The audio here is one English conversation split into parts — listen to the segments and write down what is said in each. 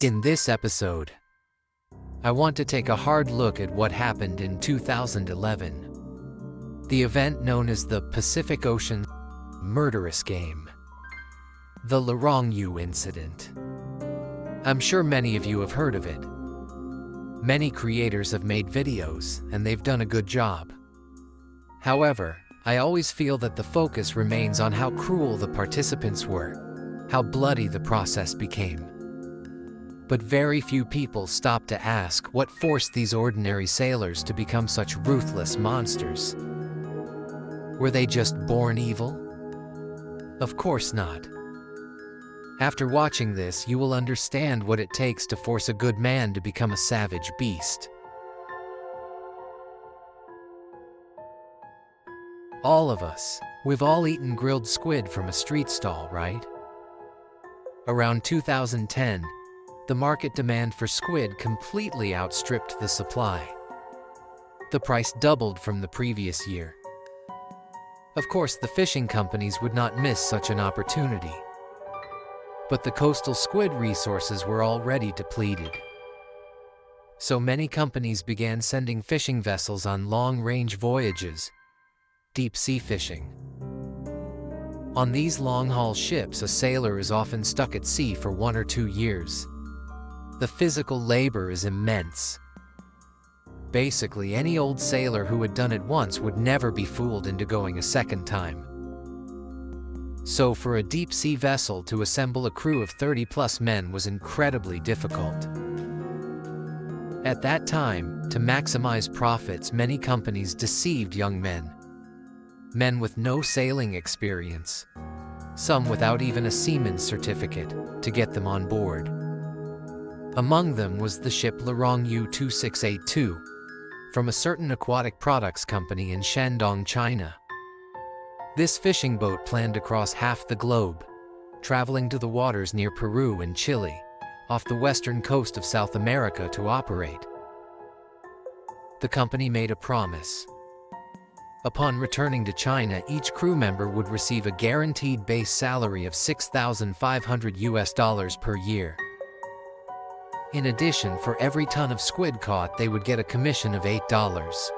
In this episode, I want to take a hard look at what happened in 2011. The event known as the Pacific Ocean murderous game. The Lurongyu incident. I'm sure many of you have heard of it. Many creators have made videos, and they've done a good job. However, I always feel that the focus remains on how cruel the participants were, how bloody the process became. But very few people stop to ask what forced these ordinary sailors to become such ruthless monsters. Were they just born evil? Of course not. After watching this, you will understand what it takes to force a good man to become a savage beast. All of us, we've all eaten grilled squid from a street stall, right? Around 2010, the market demand for squid completely outstripped the supply. The price doubled from the previous year. Of course, the fishing companies would not miss such an opportunity. But the coastal squid resources were already depleted. So many companies began sending fishing vessels on long-range voyages, deep-sea fishing. On these long-haul ships, a sailor is often stuck at sea for 1 or 2 years. The physical labor is immense. Basically, any old sailor who had done it once would never be fooled into going a second time. So for a deep-sea vessel to assemble a crew of 30-plus men was incredibly difficult. At that time, to maximize profits, many companies deceived young men. Men with no sailing experience, some without even a seaman's certificate, to get them on board. Among them was the ship Lurongyu 2682, from a certain aquatic products company in Shandong, China. This fishing boat planned to cross half the globe, traveling to the waters near Peru and Chile, off the western coast of South America to operate. The company made a promise. Upon returning to China, each crew member would receive a guaranteed base salary of $6,500 per year. In addition, for every ton of squid caught, they would get a commission of $8.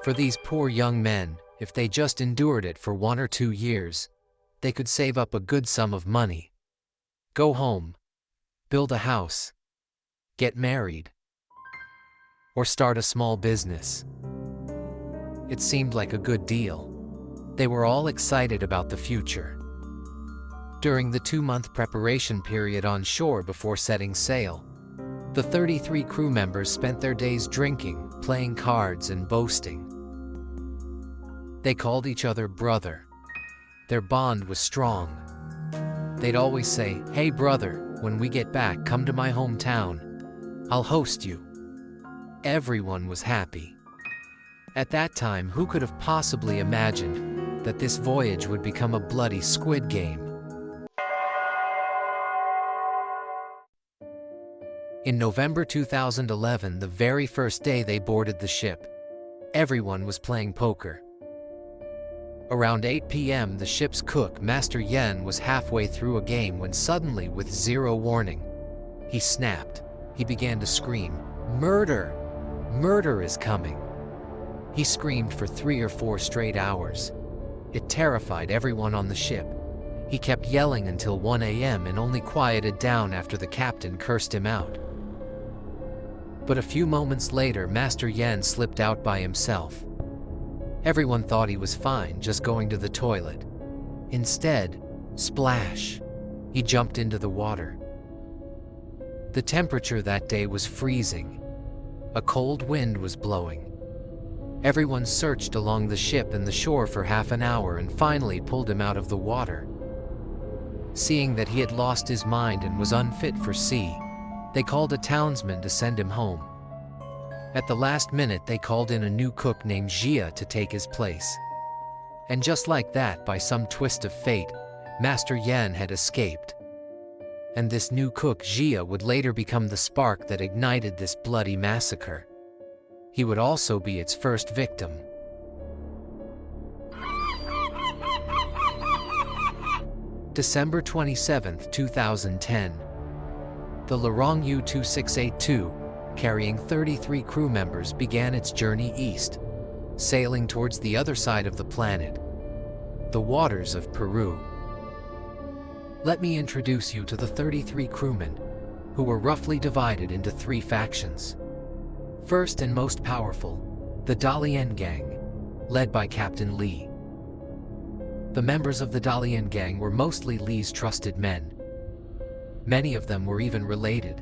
For these poor young men, if they just endured it for 1 or 2 years, they could save up a good sum of money, go home, build a house, get married, or start a small business. It seemed like a good deal. They were all excited about the future. During the 2-month preparation period on shore before setting sail, the 33 crew members spent their days drinking, playing cards, and boasting. They called each other brother. Their bond was strong. They'd always say, "Hey brother, when we get back, come to my hometown. I'll host you." Everyone was happy. At that time, who could have possibly imagined that this voyage would become a bloody squid game? In November 2011, the very first day they boarded the ship, everyone was playing poker. Around 8 p.m., the ship's cook, Master Yen, was halfway through a game when suddenly, with zero warning, he snapped. He began to scream, "Murder! Murder is coming!" He screamed for 3 or 4 straight hours. It terrified everyone on the ship. He kept yelling until 1 a.m. and only quieted down after the captain cursed him out. But a few moments later, Master Yen slipped out by himself. Everyone thought he was fine, just going to the toilet. Instead, splash! He jumped into the water. The temperature that day was freezing. A cold wind was blowing. Everyone searched along the ship and the shore for half an hour and finally pulled him out of the water. Seeing that he had lost his mind and was unfit for sea, they called a townsman to send him home. At the last minute, they called in a new cook named Jia to take his place. And just like that, by some twist of fate, Master Yan had escaped. And this new cook, Jia, would later become the spark that ignited this bloody massacre. He would also be its first victim. December 27, 2010. The Lurongyu 2682, carrying 33 crew members, began its journey east, sailing towards the other side of the planet, the waters of Peru. Let me introduce you to the 33 crewmen, who were roughly divided into 3 factions. First and most powerful, the Dalian Gang, led by Captain Li. The members of the Dalian Gang were mostly Li's trusted men. Many of them were even related.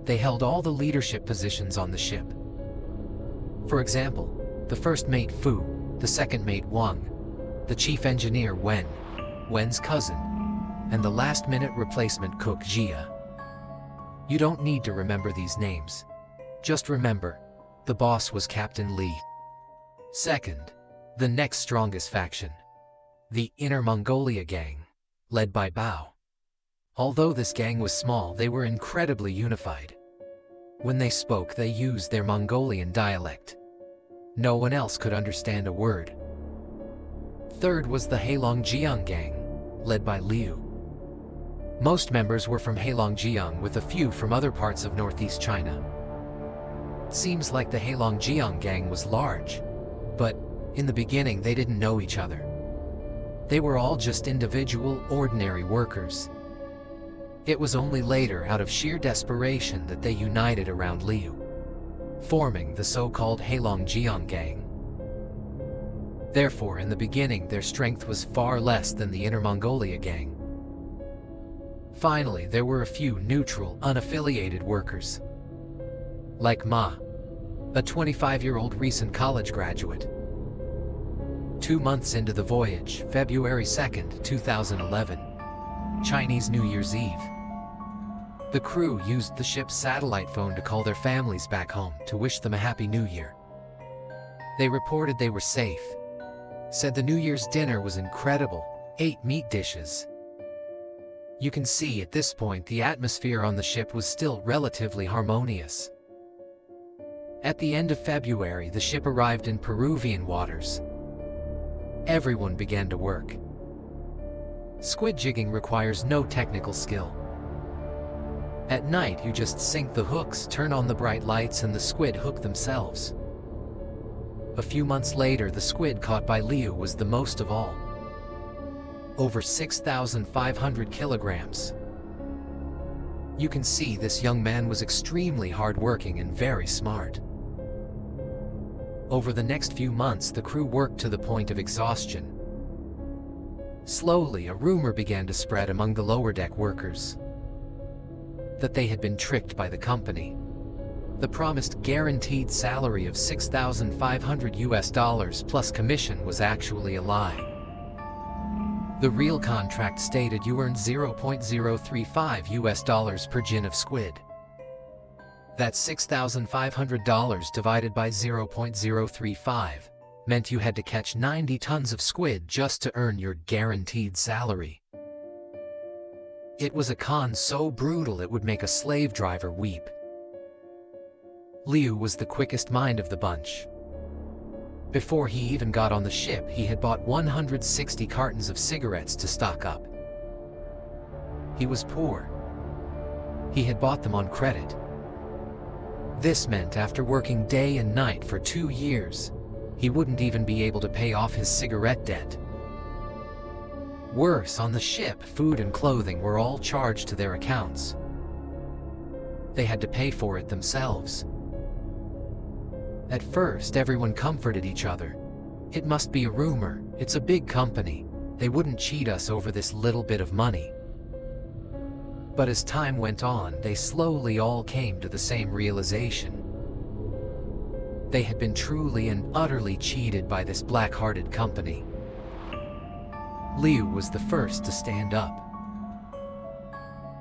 They held all the leadership positions on the ship. For example, the first mate Fu, the second mate Wang, the chief engineer Wen's cousin, and the last-minute replacement cook Jia. You don't need to remember these names. Just remember, the boss was Captain Li. Second, the next strongest faction, the Inner Mongolia Gang, led by Bao. Although this gang was small, they were incredibly unified. When they spoke, they used their Mongolian dialect. No one else could understand a word. Third was the Heilongjiang Gang, led by Liu. Most members were from Heilongjiang, with a few from other parts of northeast China. Seems like the Heilongjiang Gang was large, but in the beginning they didn't know each other. They were all just individual, ordinary workers. It was only later, out of sheer desperation, that they united around Liu, forming the so-called Heilongjiang Gang. Therefore, in the beginning, their strength was far less than the Inner Mongolia Gang. Finally, there were a few neutral, unaffiliated workers, like Ma, a 25-year-old recent college graduate. 2 months into the voyage, February 2nd, 2011, Chinese New Year's Eve, the crew used the ship's satellite phone to call their families back home to wish them a Happy New Year. They reported they were safe, said the New Year's dinner was incredible, 8 meat dishes. You can see at this point the atmosphere on the ship was still relatively harmonious. At the end of February, the ship arrived in Peruvian waters. Everyone began to work. Squid jigging requires no technical skill. At night, you just sink the hooks, turn on the bright lights, and the squid hook themselves. A few months later, the squid caught by Liu was the most of all. Over 6,500 kilograms. You can see this young man was extremely hardworking and very smart. Over the next few months, the crew worked to the point of exhaustion. Slowly, a rumor began to spread among the lower deck workers that they had been tricked by the company. The promised guaranteed salary of $6,500 plus commission was actually a lie. The real contract stated you earned $0.035 per gin of squid. That's $6,500 divided by 0.035 meant you had to catch 90 tons of squid just to earn your guaranteed salary. It was a con so brutal it would make a slave driver weep. Liu was the quickest mind of the bunch. Before he even got on the ship, he had bought 160 cartons of cigarettes to stock up. He was poor. He had bought them on credit. This meant after working day and night for 2 years, he wouldn't even be able to pay off his cigarette debt. Worse, on the ship, food and clothing were all charged to their accounts. They had to pay for it themselves. At first, everyone comforted each other. It must be a rumor, it's a big company, they wouldn't cheat us over this little bit of money. But as time went on, they slowly all came to the same realization. They had been truly and utterly cheated by this black-hearted company. Liu was the first to stand up.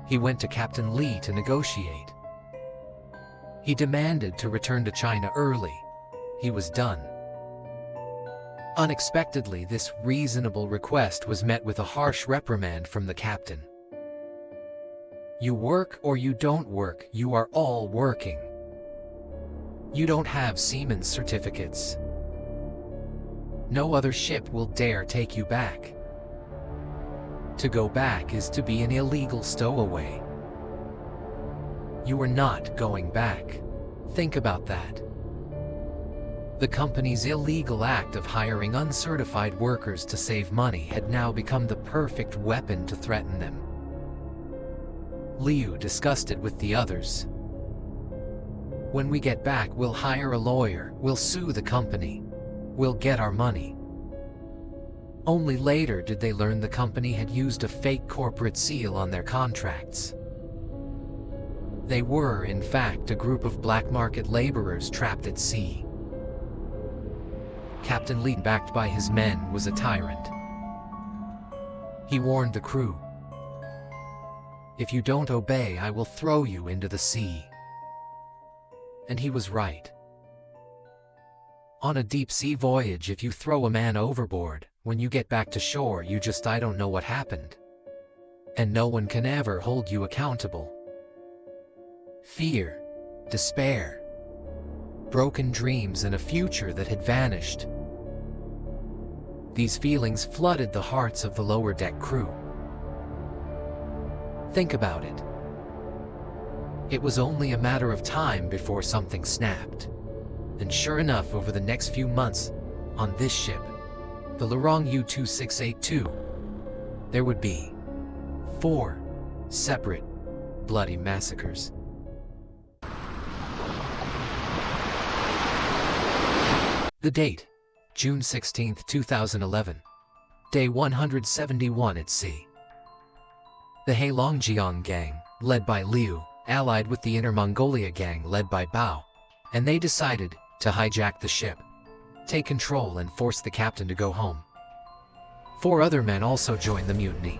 He went to Captain Li to negotiate. He demanded to return to China early. He was done. Unexpectedly, this reasonable request was met with a harsh reprimand from the captain. You work or you don't work, you are all working. You don't have seaman's certificates. No other ship will dare take you back. To go back is to be an illegal stowaway. You were not going back. Think about that. The company's illegal act of hiring uncertified workers to save money had now become the perfect weapon to threaten them. Liu discussed it with the others. When we get back, we'll hire a lawyer, we'll sue the company, we'll get our money. Only later did they learn the company had used a fake corporate seal on their contracts. They were, in fact, a group of black market laborers trapped at sea. Captain Li, backed by his men, was a tyrant. He warned the crew, "If you don't obey, I will throw you into the sea." And he was right. On a deep-sea voyage, if you throw a man overboard, when you get back to shore I don't know what happened. And no one can ever hold you accountable. Fear, despair, broken dreams, and a future that had vanished. These feelings flooded the hearts of the lower deck crew. Think about it. It was only a matter of time before something snapped. And sure enough, over the next few months, on this ship, the Lurongyu 2682, there would be 4 separate, bloody massacres. The date, June 16, 2011. Day 171 at sea. The Heilongjiang gang, led by Liu, allied with the Inner Mongolia gang led by Bao, and they decided to hijack the ship, take control, and force the captain to go home. 4 other men also joined the mutiny.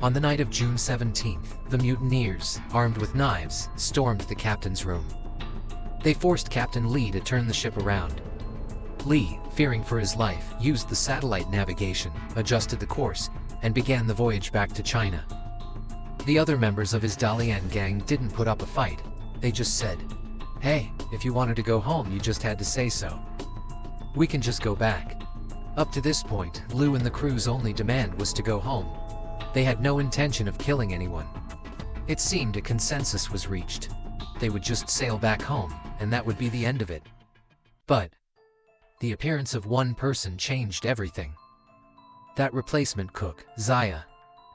On the night of June 17th, the mutineers, armed with knives, stormed the captain's room. They forced Captain Li to turn the ship around. Li, fearing for his life, used the satellite navigation, adjusted the course, and began the voyage back to China. The other members of his Dalian gang didn't put up a fight. They just said, "Hey, if you wanted to go home, you just had to say so. We can just go back." Up to this point, Liu and the crew's only demand was to go home. They had no intention of killing anyone. It seemed a consensus was reached. They would just sail back home, and that would be the end of it. But the appearance of one person changed everything. That replacement cook, Zaya,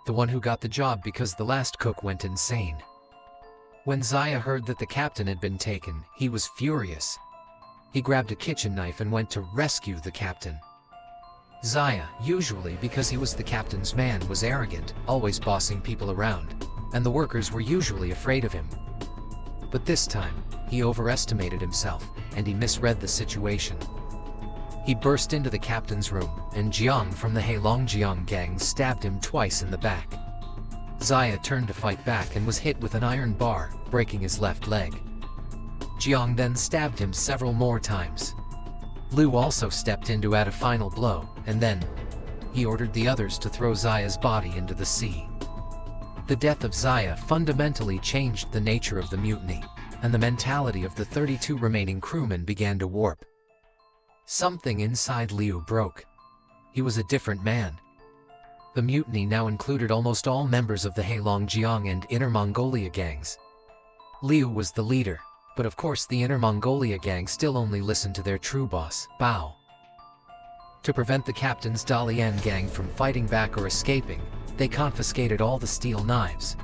the one who got the job because the last cook went insane. When Zaya heard that the captain had been taken, he was furious. He grabbed a kitchen knife and went to rescue the captain. Zaya, usually because he was the captain's man, was arrogant, always bossing people around, and the workers were usually afraid of him. But this time, he overestimated himself, and he misread the situation. He burst into the captain's room, and Jiang from the Heilongjiang gang stabbed him twice in the back. Zaya turned to fight back and was hit with an iron bar, breaking his left leg. Jiang then stabbed him several more times. Liu also stepped in to add a final blow, and then he ordered the others to throw Zaya's body into the sea. The death of Zaya fundamentally changed the nature of the mutiny, and the mentality of the 32 remaining crewmen began to warp. Something inside Liu broke. He was a different man. The mutiny now included almost all members of the Heilongjiang and Inner Mongolia gangs. Liu was the leader, but of course the Inner Mongolia gang still only listened to their true boss, Bao. To prevent the captain's Dalian gang from fighting back or escaping, they confiscated all the steel knives.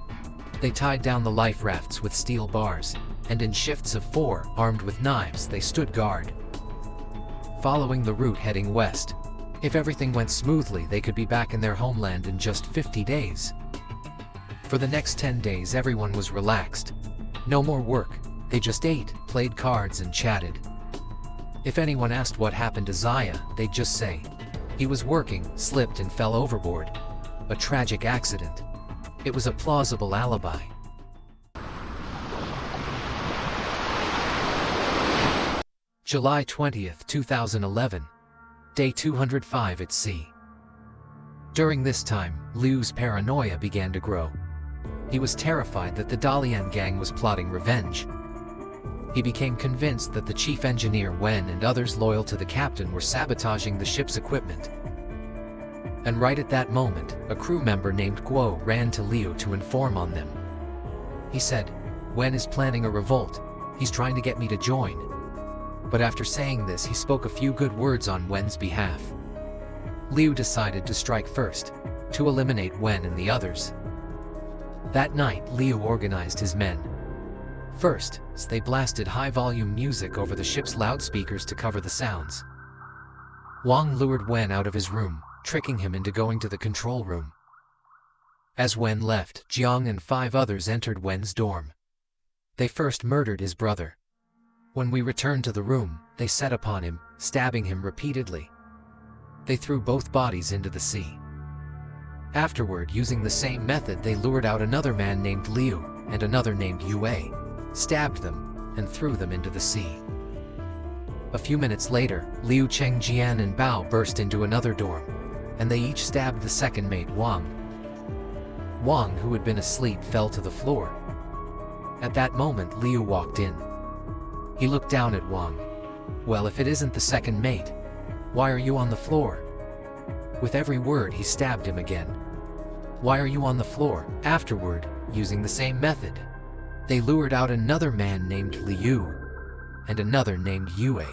They tied down the life rafts with steel bars, and in shifts of 4, armed with knives, they stood guard. Following the route heading west, if everything went smoothly, they could be back in their homeland in just 50 days. For the next 10 days, everyone was relaxed. No more work, they just ate, played cards, and chatted. If anyone asked what happened to Zaya, they'd just say, "He was working, slipped, and fell overboard. A tragic accident." It was a plausible alibi. July 20th, 2011. Day 205 at sea. During this time, Liu's paranoia began to grow. He was terrified that the Dalian gang was plotting revenge. He became convinced that the chief engineer Wen and others loyal to the captain were sabotaging the ship's equipment. And right at that moment, a crew member named Guo ran to Liu to inform on them. He said, Wen is planning a revolt. He's trying to get me to join." But after saying this, he spoke a few good words on Wen's behalf. Liu decided to strike first, to eliminate Wen and the others. That night, Liu organized his men. First, they blasted high-volume music over the ship's loudspeakers to cover the sounds. Wang lured Wen out of his room, tricking him into going to the control room. As Wen left, Jiang and 5 others entered Wen's dorm. They first murdered his brother. When we returned to the room, they set upon him, stabbing him repeatedly. They threw both bodies into the sea. Afterward, using the same method, they lured out another man named Liu and another named Yue, stabbed them, and threw them into the sea. A few minutes later, Liu Chengjian and Bao burst into another dorm, and they each stabbed the second mate Wang. Wang, who had been asleep, fell to the floor. At that moment, Liu walked in. He looked down at Wang. "Well, if it isn't the second mate, why are you on the floor?" With every word, he stabbed him again. "Why are you on the floor?" Afterward, using the same method, they lured out another man named Liu and another named Yue,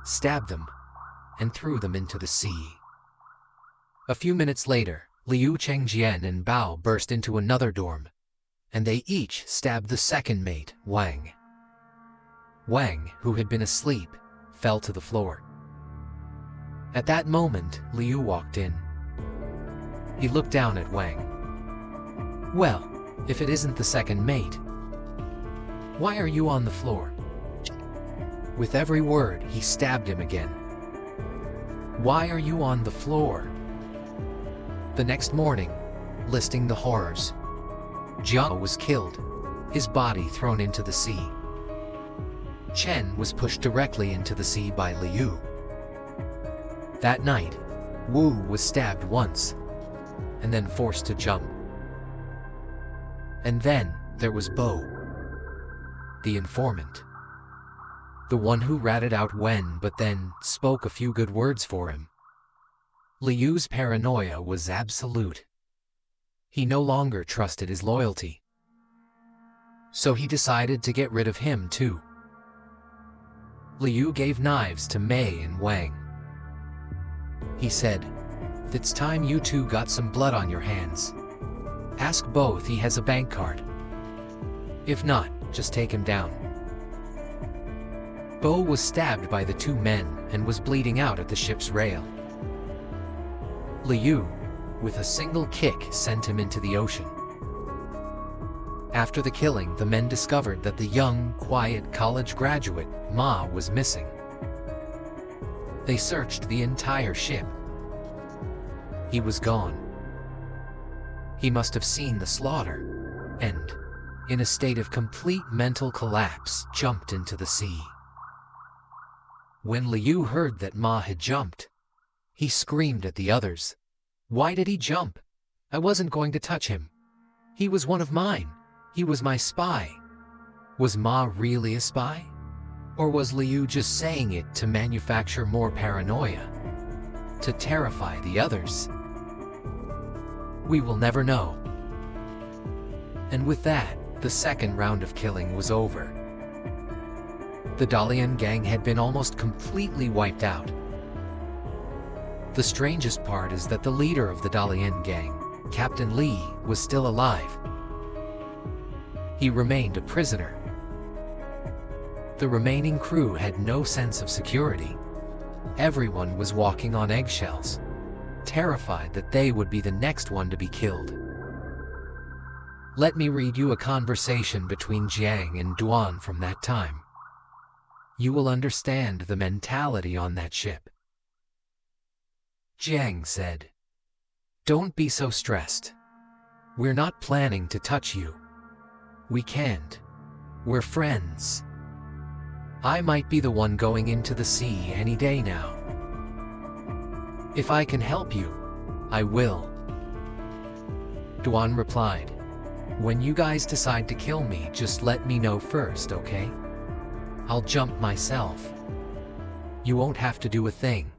stabbed them, and threw them into the sea. A few minutes later, Liu Chengjian and Bao burst into another dorm, and they each stabbed the second mate, Wang. Wang, who had been asleep, fell to the floor. At that moment, Liu walked in. He looked down at Wang. "Well, if it isn't the second mate, why are you on the floor?" With every word, he stabbed him again. "Why are you on the floor?" The next morning, listing the horrors, Jiao was killed, his body thrown into the sea. Chen was pushed directly into the sea by Liu. That night, Wu was stabbed once, and then forced to jump. And then, there was Bo, the informant. The one who ratted out Wen but then spoke a few good words for him. Liu's paranoia was absolute. He no longer trusted his loyalty. So he decided to get rid of him too. Liu gave knives to Mei and Wang. He said, "It's time you two got some blood on your hands. Ask Bo if he has a bank card. If not, just take him down." Bo was stabbed by the 2 men and was bleeding out at the ship's rail. Liu, with a single kick, sent him into the ocean. After the killing, the men discovered that the young, quiet college graduate, Ma, was missing. They searched the entire ship. He was gone. He must have seen the slaughter, and, in a state of complete mental collapse, jumped into the sea. When Liu heard that Ma had jumped, he screamed at the others. "Why did he jump? I wasn't going to touch him. He was one of mine. He was my spy." Was Ma really a spy? Or was Liu just saying it to manufacture more paranoia? To terrify the others? We will never know. And with that, the second round of killing was over. The Dalian gang had been almost completely wiped out. The strangest part is that the leader of the Dalian gang, Captain Li, was still alive. He remained a prisoner. The remaining crew had no sense of security. Everyone was walking on eggshells, terrified that they would be the next one to be killed. Let me read you a conversation between Jiang and Duan from that time. You will understand the mentality on that ship. Jiang said, "Don't be so stressed. We're not planning to touch you. We can't. We're friends. I might be the one going into the sea any day now. If I can help you, I will." Duan replied, "When you guys decide to kill me, just let me know first, okay? I'll jump myself. You won't have to do a thing."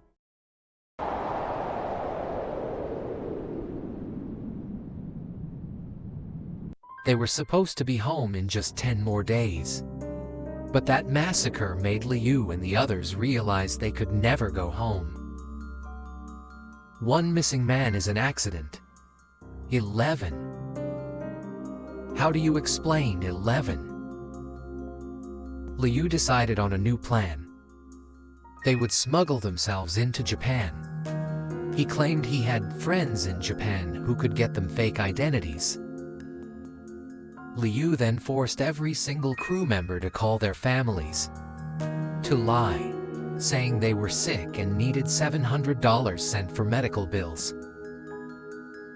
They were supposed to be home in just 10 more days. But that massacre made Liu and the others realize they could never go home. One missing man is an accident. 11. How do you explain 11? Liu decided on a new plan. They would smuggle themselves into Japan. He claimed he had friends in Japan who could get them fake identities. Liu then forced every single crew member to call their families, to lie, saying they were sick and needed $700 sent for medical bills.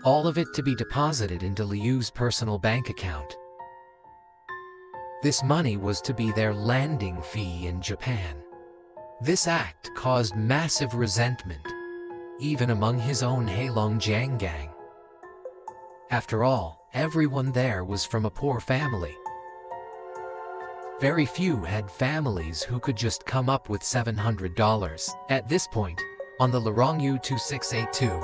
All of it to be deposited into Liu's personal bank account. This money was to be their landing fee in Japan. This act caused massive resentment, even among his own Heilongjiang gang. After all, everyone there was from a poor family. Very few had families who could just come up with $700. At this point, on the Lurongyu 2682,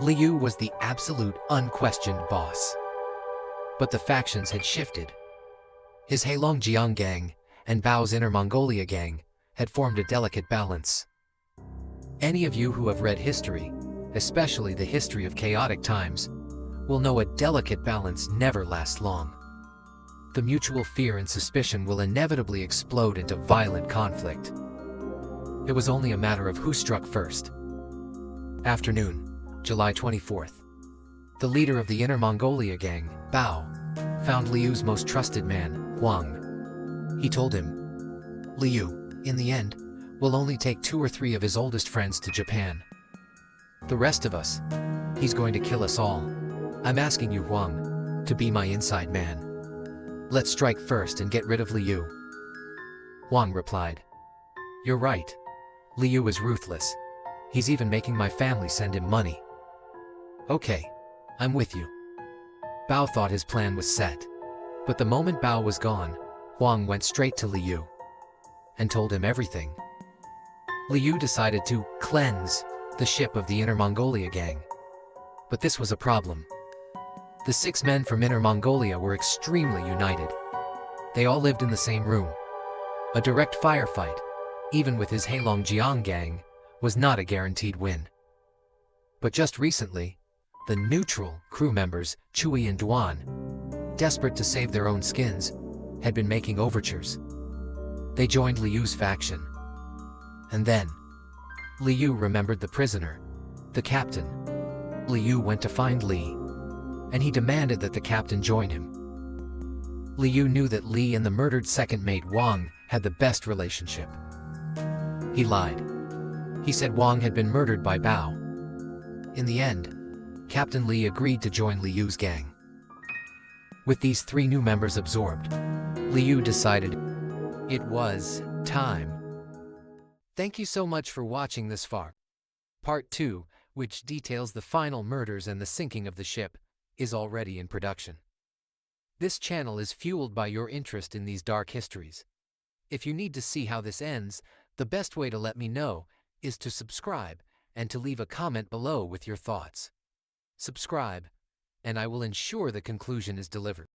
Liu was the absolute unquestioned boss. But the factions had shifted. His Heilongjiang gang and Bao's Inner Mongolia gang had formed a delicate balance. Any of you who have read history, especially the history of chaotic times, will know a delicate balance never lasts long. The mutual fear and suspicion will inevitably explode into violent conflict. It was only a matter of who struck first. Afternoon, July 24th. The leader of the Inner Mongolia gang, Bao, found Liu's most trusted man, Huang. He told him, "Liu, in the end, will only take 2 or 3 of his oldest friends to Japan. The rest of us, he's going to kill us all. I'm asking you, Huang, to be my inside man. Let's strike first and get rid of Liu." Huang replied, "You're right. Liu is ruthless. He's even making my family send him money." "Okay, I'm with you." Bao thought his plan was set. But the moment Bao was gone, Huang went straight to Liu and told him everything. Liu decided to cleanse the ship of the Inner Mongolia gang. But this was a problem. The 6 men from Inner Mongolia were extremely united. They all lived in the same room. A direct firefight, even with his Heilongjiang gang, was not a guaranteed win. But just recently, the neutral crew members, Chui and Duan, desperate to save their own skins, had been making overtures. They joined Liu's faction. And then, Liu remembered the prisoner, the captain. Liu went to find Li, and he demanded that the captain join him. Liu knew that Li and the murdered second mate Wang had the best relationship. He lied. He said Wang had been murdered by Bao. In the end, Captain Li agreed to join Liu's gang. With these 3 new members absorbed, Liu decided it was time. Thank you so much for watching this far. Part 2, which details the final murders and the sinking of the ship, is already in production. This channel is fueled by your interest in these dark histories. If you need to see how this ends, the best way to let me know is to subscribe and to leave a comment below with your thoughts. Subscribe, and I will ensure the conclusion is delivered.